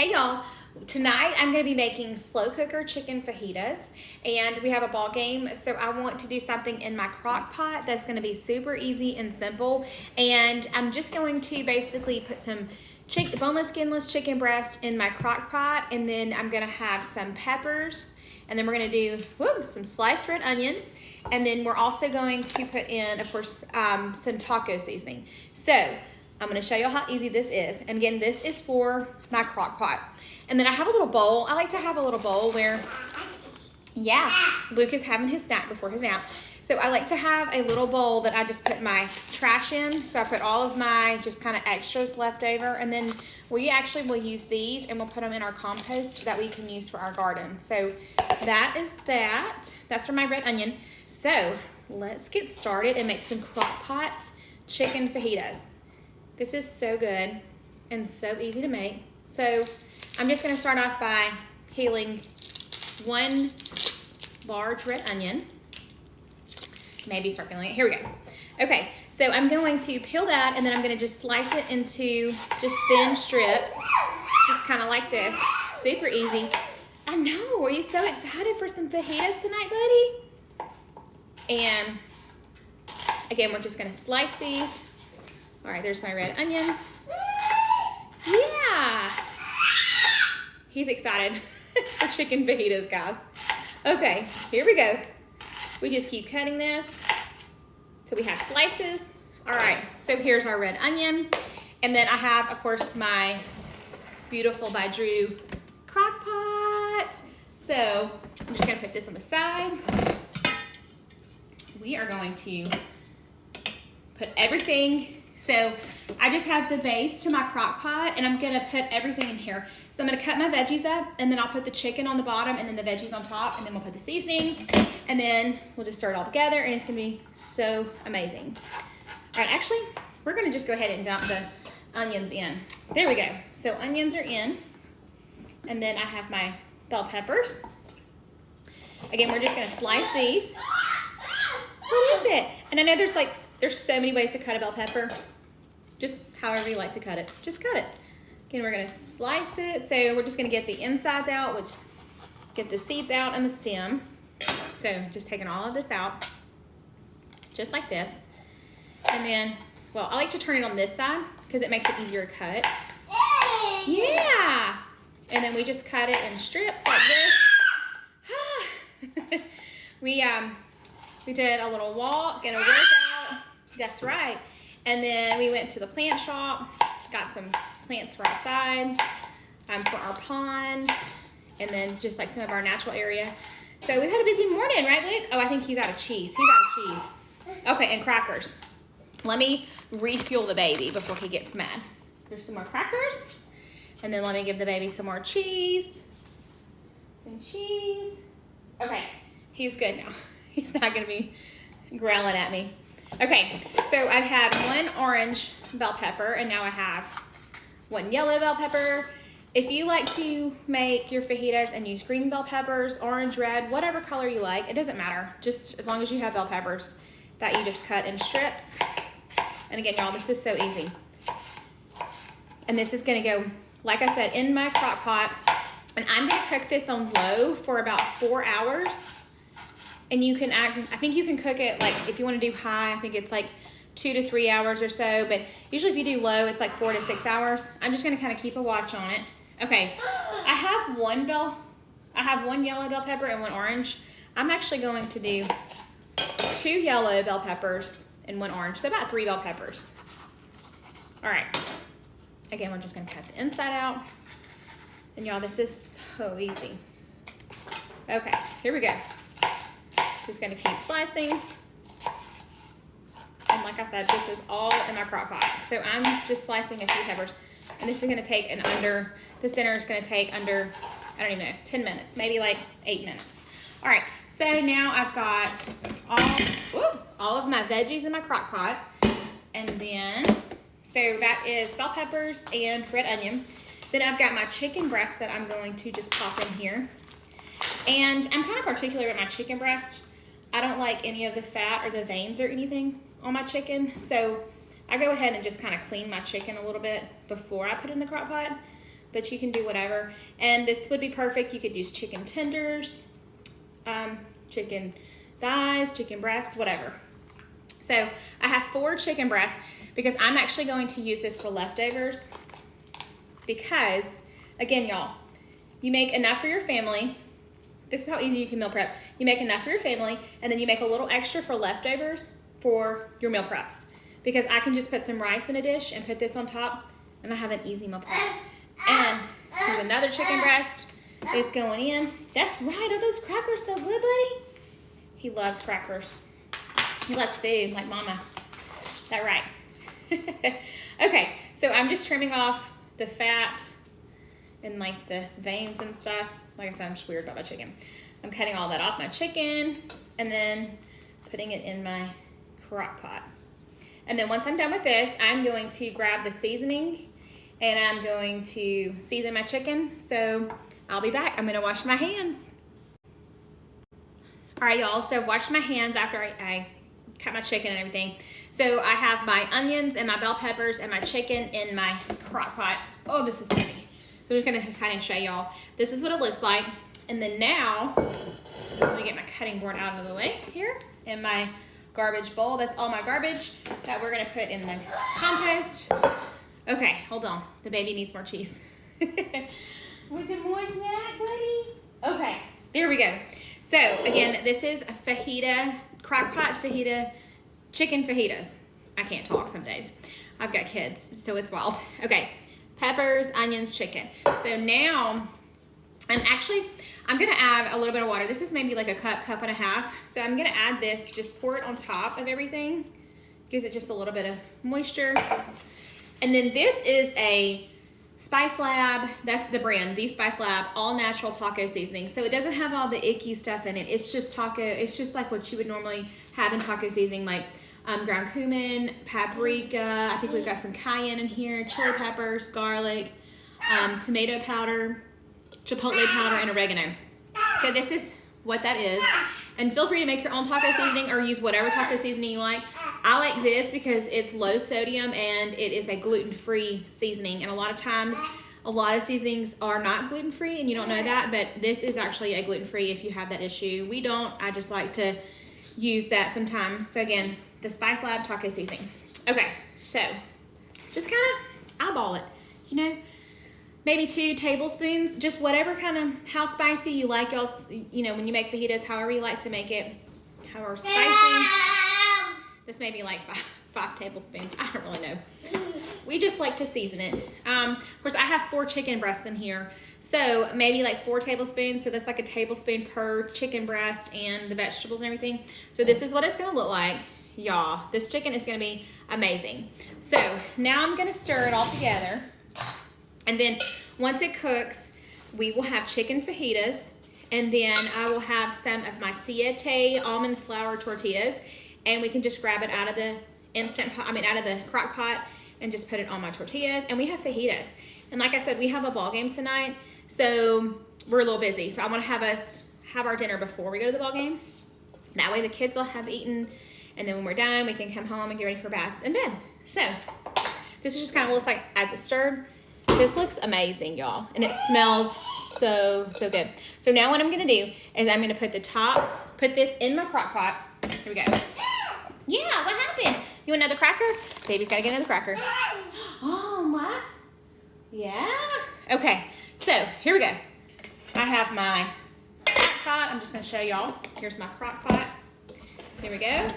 Hey y'all, tonight I'm going to be making slow cooker chicken fajitas, and we have a ball game, so I want to do something in my crock pot that's going to be super easy and simple. And I'm just going to basically put some boneless, skinless chicken breast in my crock pot, and then I'm going to have some peppers, and then we're going to do some sliced red onion, and then we're also going to put in, of course, some taco seasoning. So I'm going to show you how easy this is. And again, this is for my crock pot. And then I have a little bowl. I like to have a little bowl where, yeah, Luke is having his snack before his nap. So I like to have a little bowl that I just put my trash in. So I put all of my just kind of extras left over. And then we actually will use these and we'll put them in our compost that we can use for our garden. So that is that. That's for my red onion. So let's get started and make some crock pot chicken fajitas. This is so good and so easy to make. So I'm just gonna start off by peeling one large red onion. Maybe start peeling it, here we go. Okay, so I'm going to peel that and then I'm gonna just slice it into just thin strips, just kind of like this, super easy. I know, are you so excited for some fajitas tonight, buddy? And again, we're just gonna slice these. All right, there's my red onion. Yeah. He's excited for chicken fajitas, guys. Okay, here we go. We just keep cutting this till we have slices. All right, so here's our red onion. And then I have, of course, my beautiful by Drew crock pot. So I'm just gonna put this on the side. We are going to put everything. So I just have the base to my crock pot and I'm gonna put everything in here. So I'm gonna cut my veggies up and then I'll put the chicken on the bottom and then the veggies on top, and then we'll put the seasoning and then we'll just stir it all together and it's gonna be so amazing. All right, actually, we're gonna just go ahead and dump the onions in. There we go. So onions are in, and then I have my bell peppers. Again, we're just gonna slice these. What is it? And I know there's so many ways to cut a bell pepper. Just however you like to cut it, just cut it. Again, we're gonna slice it. So we're just gonna get the insides out, which get the seeds out and the stem. So just taking all of this out, just like this. And then, well, I like to turn it on this side because it makes it easier to cut. Yeah. And then we just cut it in strips like this. We did a little walk and a workout. That's right. And then we went to the plant shop, got some plants for outside, for our pond, and then just like some of our natural area. So we've had a busy morning, right, Luke? Oh, I think he's out of cheese. He's out of cheese. Okay, and crackers. Let me refuel the baby before he gets mad. There's some more crackers. And then let me give the baby some more cheese. Some cheese. Okay, he's good now. He's not gonna be growling at me. Okay, so I had one orange bell pepper and now I have one yellow bell pepper. If you like to make your fajitas and use green bell peppers, orange, red, whatever color you like, it doesn't matter. Just as long as you have bell peppers that you just cut in strips. And again, y'all, this is so easy. And this is gonna go, like I said, in my crock pot. And I'm gonna cook this on low for about 4 hours. And you can I think you can cook it, like if you want to do high, I think it's like 2 to 3 hours or so. But usually if you do low, it's like 4 to 6 hours. I'm just gonna kind of keep a watch on it. Okay, I have one yellow bell pepper and one orange. I'm actually going to do 2 yellow bell peppers and 1 orange, so about 3 bell peppers. All right, again, we're just gonna cut the inside out. And y'all, this is so easy. Okay, here we go. Just gonna keep slicing. And like I said, this is all in my crock pot. So I'm just slicing a few peppers. And this is gonna take the center is gonna take under, I don't even know, 10 minutes, maybe like 8 minutes. All right, so now I've got all of my veggies in my crock pot. And then, so that is bell peppers and red onion. Then I've got my chicken breast that I'm going to just pop in here. And I'm kind of particular with my chicken breast. I don't like any of the fat or the veins or anything on my chicken. So I go ahead and just kind of clean my chicken a little bit before I put it in the crock pot. but you can do whatever. And this would be perfect. You could use chicken tenders, chicken thighs, chicken breasts, whatever. So I have 4 chicken breasts because I'm actually going to use this for leftovers because, again, y'all, you make enough for your family. This is how easy you can meal prep. You make enough for your family, and then you make a little extra for leftovers for your meal preps. Because I can just put some rice in a dish and put this on top, and I have an easy meal prep. And there's another chicken breast. It's going in. That's right. Are those crackers so good, buddy? He loves crackers. He loves food like mama. Is that right? Okay, so I'm just trimming off the fat and like the veins and stuff. Like I said, I'm just weird about my chicken. I'm cutting all that off my chicken and then putting it in my crock pot. And then once I'm done with this, I'm going to grab the seasoning and I'm going to season my chicken. So I'll be back. I'm gonna wash my hands. All right, y'all, so I've washed my hands after I cut my chicken and everything. So I have my onions and my bell peppers and my chicken in my crock pot. Oh, this is heavy. So I'm just gonna kind of show y'all. This is what it looks like. And then now, let me get my cutting board out of the way here in my garbage bowl. That's all my garbage that we're gonna put in the compost. Okay, hold on. The baby needs more cheese. Want some more snack, buddy? Okay, there we go. So again, this is a fajita, crockpot fajita, chicken fajitas. I can't talk some days. I've got kids, so it's wild. Okay, peppers, onions, chicken. So now, I'm gonna add a little bit of water. This is maybe like a cup and a half. So I'm gonna add this, just pour it on top of everything. Gives it just a little bit of moisture. And then this is a Spice Lab, that's the brand, the Spice Lab, all natural taco seasoning. So it doesn't have all the icky stuff in it. It's just taco, it's just like what you would normally have in taco seasoning, like ground cumin, paprika, I think we've got some cayenne in here, chili peppers, garlic, tomato powder, chipotle powder, and oregano. So this is what that is. And feel free to make your own taco seasoning or use whatever taco seasoning you like. I like this because it's low sodium and it is a gluten-free seasoning. And a lot of times, a lot of seasonings are not gluten-free and you don't know that, but this is actually a gluten-free if you have that issue. We don't, I just like to use that sometimes. So again, the Spice Lab taco seasoning. Okay, so just kind of eyeball it, you know? Maybe 2 tablespoons, just whatever kind of, how spicy you like, y'all, you know, when you make fajitas, however you like to make it, however spicy. This may be like 5 tablespoons, I don't really know. We just like to season it. Of course, I have 4 chicken breasts in here, so maybe like 4 tablespoons, so that's like a tablespoon per chicken breast and the vegetables and everything. So this is what it's gonna look like, y'all. This chicken is gonna be amazing. So now I'm gonna stir it all together. And then once it cooks, we will have chicken fajitas, and then I will have some of my siete almond flour tortillas, and we can just grab it out of the out of the crock pot and just put it on my tortillas, and we have fajitas. And like I said, we have a ball game tonight, so we're a little busy. So I want to have us have our dinner before we go to the ball game. That way the kids will have eaten, and then when we're done, we can come home and get ready for baths and bed. So this is just kind of looks like as it's stirred. This looks amazing, y'all, and it smells so good. So now what I'm gonna do is I'm gonna put this in my crock pot. Here we go. Yeah, what happened? You want another cracker? Baby's gotta get another cracker. Oh, my. Yeah. Okay, so here we go. I have my crock pot. I'm just gonna show y'all. Here's my crock pot. There we go.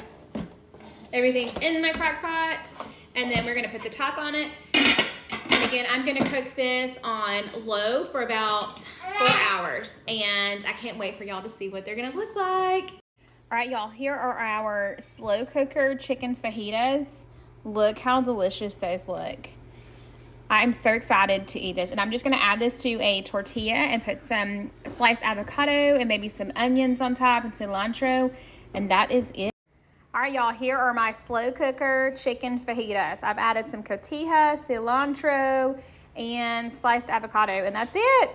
Everything's in my crock pot, and then we're gonna put the top on it. And again, I'm gonna cook this on low for about 4 hours, and I can't wait for y'all to see what they're gonna look like. All right, y'all, here are our slow cooker chicken fajitas. Look how delicious those look. I'm so excited to eat this, and I'm just gonna add this to a tortilla and put some sliced avocado and maybe some onions on top and cilantro, and that is it. All right, y'all, here are my slow cooker chicken fajitas. I've added some cotija, cilantro, and sliced avocado, and that's it.